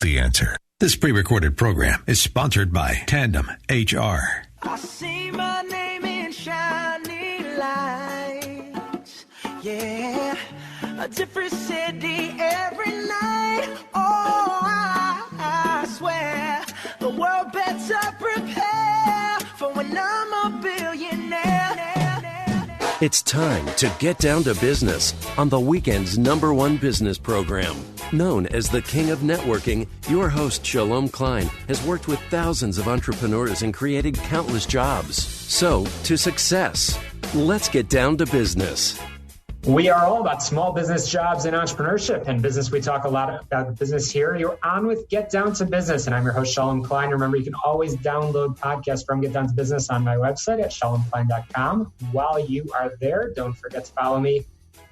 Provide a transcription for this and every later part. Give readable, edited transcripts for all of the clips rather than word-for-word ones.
the answer. This pre-recorded program is sponsored by Tandem HR. I see my name in shining lights, yeah, a different city every night. Oh, I swear the world better prepare for when I'm a billionaire. It's time to get down to business on the weekend's #1 business program. Known as the King of Networking, your host, Shalom Klein, has worked with thousands of entrepreneurs and created countless jobs. So, to success. Let's get down to business. We are all about small business, jobs, and entrepreneurship. And business, we talk a lot about business here. You're on with Get Down to Business, and I'm your host, Shalom Klein. Remember, you can always download podcasts from Get Down to Business on my website at shalomklein.com. While you are there, don't forget to follow me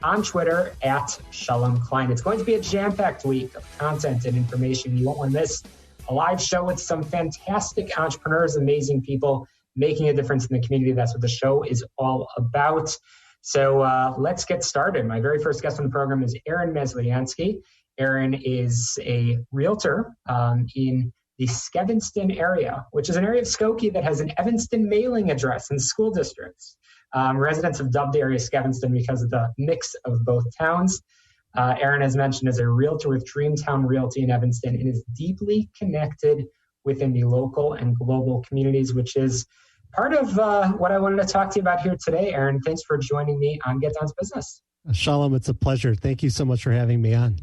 on Twitter at Shalom Klein. It's going to be a jam-packed week of content and information. You won't want to miss a live show with some fantastic entrepreneurs, amazing people making a difference in the community. That's what the show is all about. So let's get started. My very first guest on the program is Aaron Masliansky. Aaron is a realtor in the Skevinston area, which is an area of Skokie that has an Evanston mailing address and school districts. Residents have dubbed the area Skevinston because of the mix of both towns. Aaron, as mentioned, is a realtor with Dreamtown Realty in Evanston and is deeply connected within the local and global communities, which is part of what I wanted to talk to you about here today. Aaron, thanks for joining me on Get Down to Business. Shalom, it's a pleasure. Thank you so much for having me on.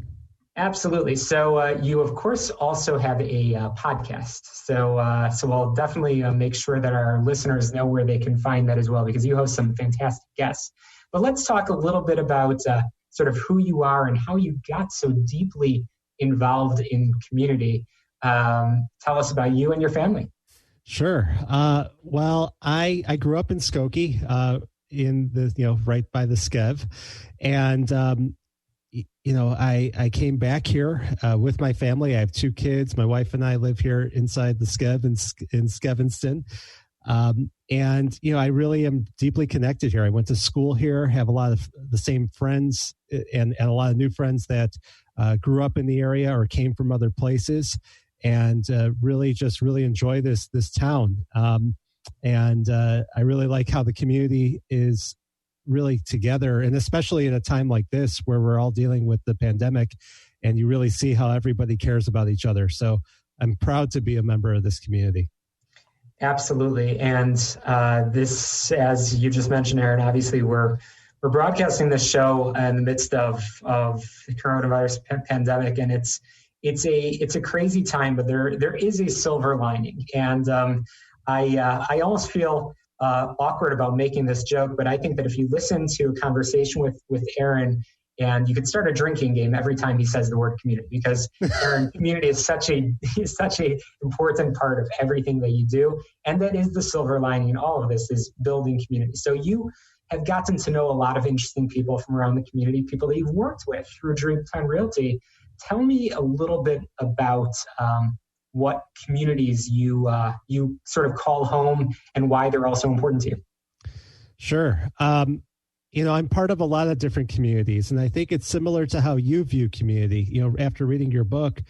Absolutely. So you, of course, also have a podcast. So I'll definitely make sure that our listeners know where they can find that as well, because you host some fantastic guests. But let's talk a little bit about sort of who you are and how you got so deeply involved in community. Tell us about you and your family. Sure. Well, I grew up in Skokie, in the, right by the Skev. And, I came back here with my family. I have 2 kids. My wife and I live here inside the Skev in Skevinston. I really am deeply connected here. I went to school here, have a lot of the same friends and a lot of new friends that grew up in the area or came from other places. And really enjoy this town. I really like how the community is really together, and especially in a time like this where we're all dealing with the pandemic, and you really see how everybody cares about each other. So I'm proud to be a member of this community. Absolutely. And this, as you just mentioned, Aaron, obviously we're broadcasting this show in the midst of the coronavirus pandemic, and it's a crazy time, but there is a silver lining. And I almost feel awkward about making this joke, but I think that if you listen to a conversation with Aaron, and you could start a drinking game every time he says the word community, because Aaron, community is such a important part of everything that you do. And that is the silver lining in all of this, is building community. So you have gotten to know a lot of interesting people from around the community, people that you've worked with through Dreamtown Realty. Tell me a little bit about what communities you sort of call home and why they're also important to you. Sure. I'm part of a lot of different communities, and I think it's similar to how you view community. After reading your book,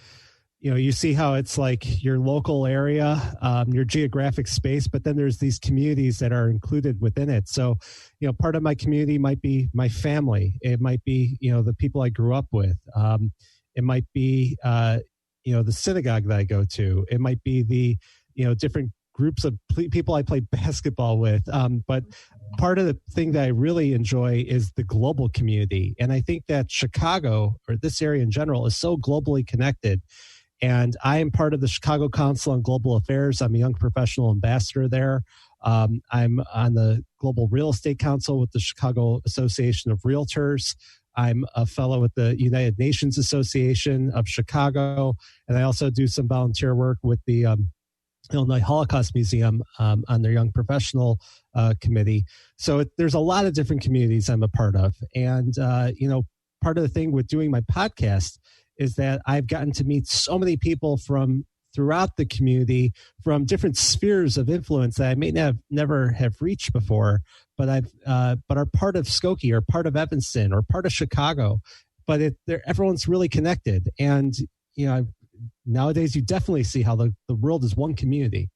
you see how it's like your local area, your geographic space, but then there's these communities that are included within it. So, part of my community might be my family. It might be, the people I grew up with. It might be, the synagogue that I go to. It might be the, different groups of people I play basketball with. But part of the thing that I really enjoy is the global community. And I think that Chicago, or this area in general, is so globally connected. And I am part of the Chicago Council on Global Affairs. I'm a young professional ambassador there. I'm on the Global Real Estate Council with the Chicago Association of Realtors. I'm a fellow with the United Nations Association of Chicago, and I also do some volunteer work with the Illinois Holocaust Museum on their Young Professional Committee. So there's a lot of different communities I'm a part of. And, part of the thing with doing my podcast is that I've gotten to meet so many people from throughout the community, from different spheres of influence that I may never have reached before, but are part of Skokie or part of Evanston or part of Chicago. But everyone's really connected. And, nowadays you definitely see how the world is one community.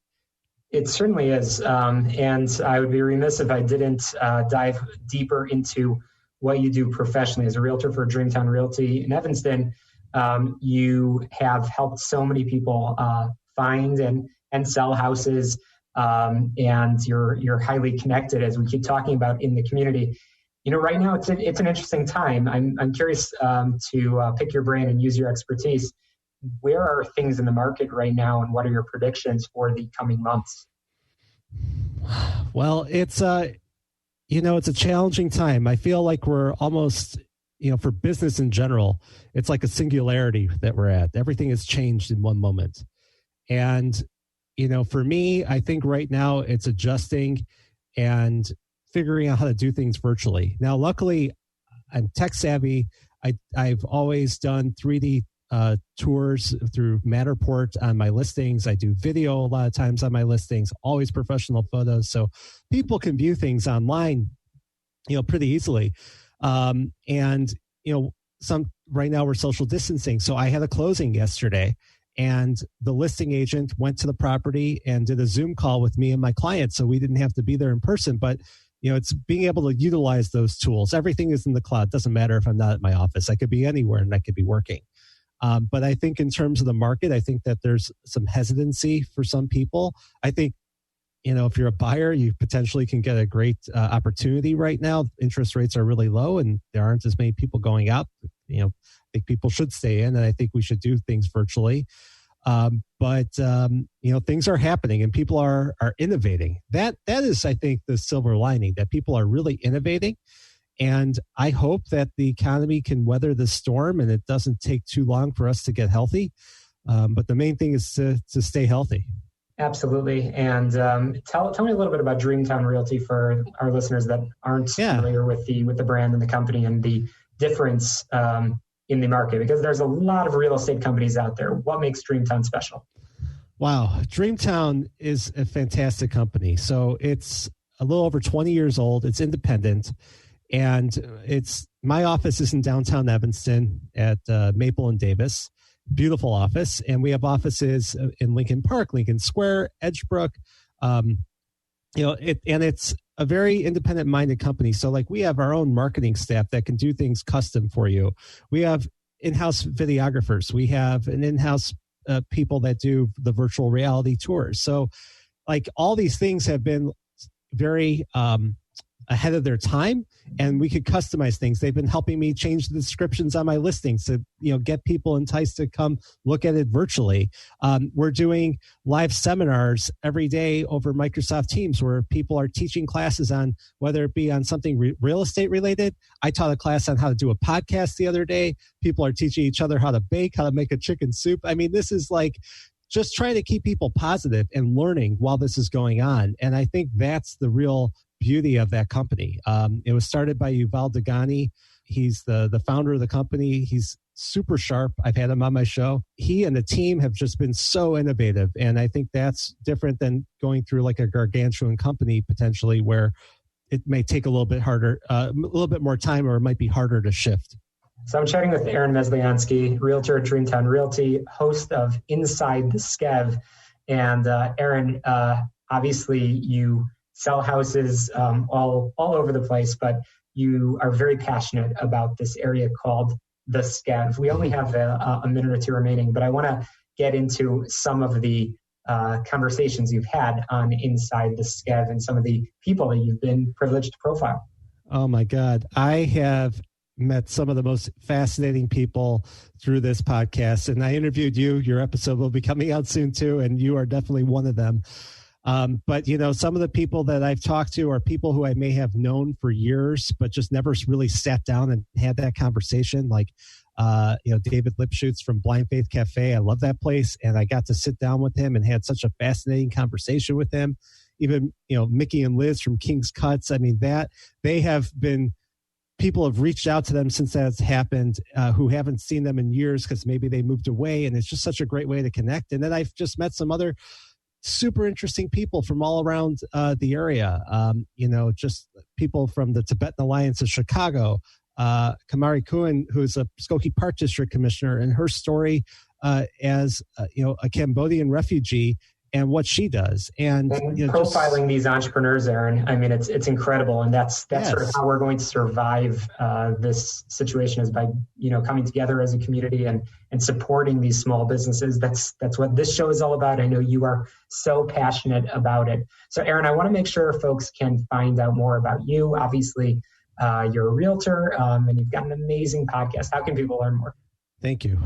It certainly is. And I would be remiss if I didn't dive deeper into what you do professionally as a realtor for Dreamtown Realty in Evanston. You have helped so many people find and sell houses, and you're highly connected, as we keep talking about, in the community. Right now it's an interesting time. I'm curious to pick your brain and use your expertise. Where are things in the market right now, and what are your predictions for the coming months? Well, it's it's a challenging time. I feel like we're almost, for business in general, it's like a singularity that we're at. Everything has changed in one moment. And, for me, I think right now it's adjusting and figuring out how to do things virtually. Now, luckily, I'm tech savvy. I've always done 3D tours through Matterport on my listings. I do video a lot of times on my listings, always professional photos. So people can view things online, pretty easily. And right now we're social distancing. So I had a closing yesterday, and the listing agent went to the property and did a Zoom call with me and my client. So we didn't have to be there in person, but it's being able to utilize those tools. Everything is in the cloud. Doesn't matter if I'm not at my office. I could be anywhere and I could be working. But I think in terms of the market, I think that there's some hesitancy for some people. I think, if you're a buyer, you potentially can get a great opportunity right now. Interest rates are really low and there aren't as many people going out. I think people should stay in, and I think we should do things virtually. But things are happening and people are innovating. That is, I think, the silver lining, that people are really innovating. And I hope that the economy can weather the storm and it doesn't take too long for us to get healthy. But the main thing is to stay healthy. Absolutely. And tell me a little bit about Dreamtown Realty for our listeners that aren't familiar with the brand and the company and the difference in the market, because there's a lot of real estate companies out there. What makes Dreamtown special? Wow. Dreamtown is a fantastic company. So it's a little over 20 years old. It's independent. And my office is in downtown Evanston at Maple and Davis. Beautiful office. And we have offices in Lincoln Park, Lincoln Square, Edgebrook. And it's a very independent minded company. So we have our own marketing staff that can do things custom for you. We have in-house videographers. We have an in-house people that do the virtual reality tours. So all these things have been very ahead of their time, and we could customize things. They've been helping me change the descriptions on my listings to get people enticed to come look at it virtually. We're doing live seminars every day over Microsoft Teams where people are teaching classes on whether it be on something real estate related. I taught a class on how to do a podcast the other day. People are teaching each other how to bake, how to make a chicken soup. I mean, this is just trying to keep people positive and learning while this is going on. And I think that's the real beauty of that company. It was started by Yuval Dagani. He's the founder of the company. He's super sharp. I've had him on my show. He and the team have just been so innovative. And I think that's different than going through a gargantuan company potentially, where it may take a little bit harder, a little bit more time, or it might be harder to shift. So I'm chatting with Aaron Masliansky, realtor at Dreamtown Realty, host of Inside the Skev. And Aaron, obviously you sell houses all over the place, but you are very passionate about this area called the Skev. We only have a minute or two remaining, but I want to get into some of the conversations you've had on Inside the Skev and some of the people that you've been privileged to profile. Oh my God. I have met some of the most fascinating people through this podcast, and I interviewed you. Your episode will be coming out soon too, and you are definitely one of them. But some of the people that I've talked to are people who I may have known for years, but just never really sat down and had that conversation. David Lipschutz from Blind Faith Cafe. I love that place. And I got to sit down with him and had such a fascinating conversation with him. Even, Mickey and Liz from King's Cuts. I mean, people have reached out to them since that's happened, who haven't seen them in years because maybe they moved away. And it's just such a great way to connect. And then I've just met some other super interesting people from all around the area. Just people from the Tibetan Alliance of Chicago, Kamari Kuhn, who's a Skokie Park District Commissioner, and her story as a Cambodian refugee and what she does, and profiling these entrepreneurs, Aaron. I mean, it's incredible, and that's sort of how we're going to survive this situation, is by coming together as a community and supporting these small businesses. That's what this show is all about. I know you are so passionate about it. So, Aaron, I want to make sure folks can find out more about you. Obviously, you're a realtor, and you've got an amazing podcast. How can people learn more? Thank you.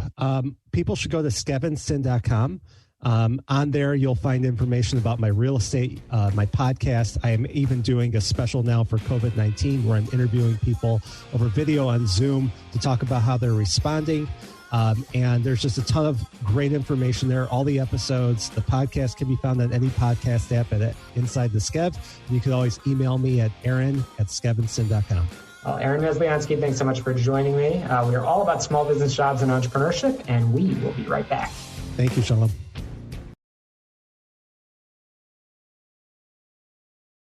People should go to skevinson.com. On there, you'll find information about my real estate, my podcast. I am even doing a special now for COVID-19 where I'm interviewing people over video on Zoom to talk about how they're responding. And there's just a ton of great information there. All the episodes, the podcast can be found on any podcast app at Inside the Skev. You can always email me at aaron@skevinson.com. Well, Aaron Masliansky, thanks so much for joining me. We are all about small business, jobs, and entrepreneurship, and we will be right back. Thank you, Shalom.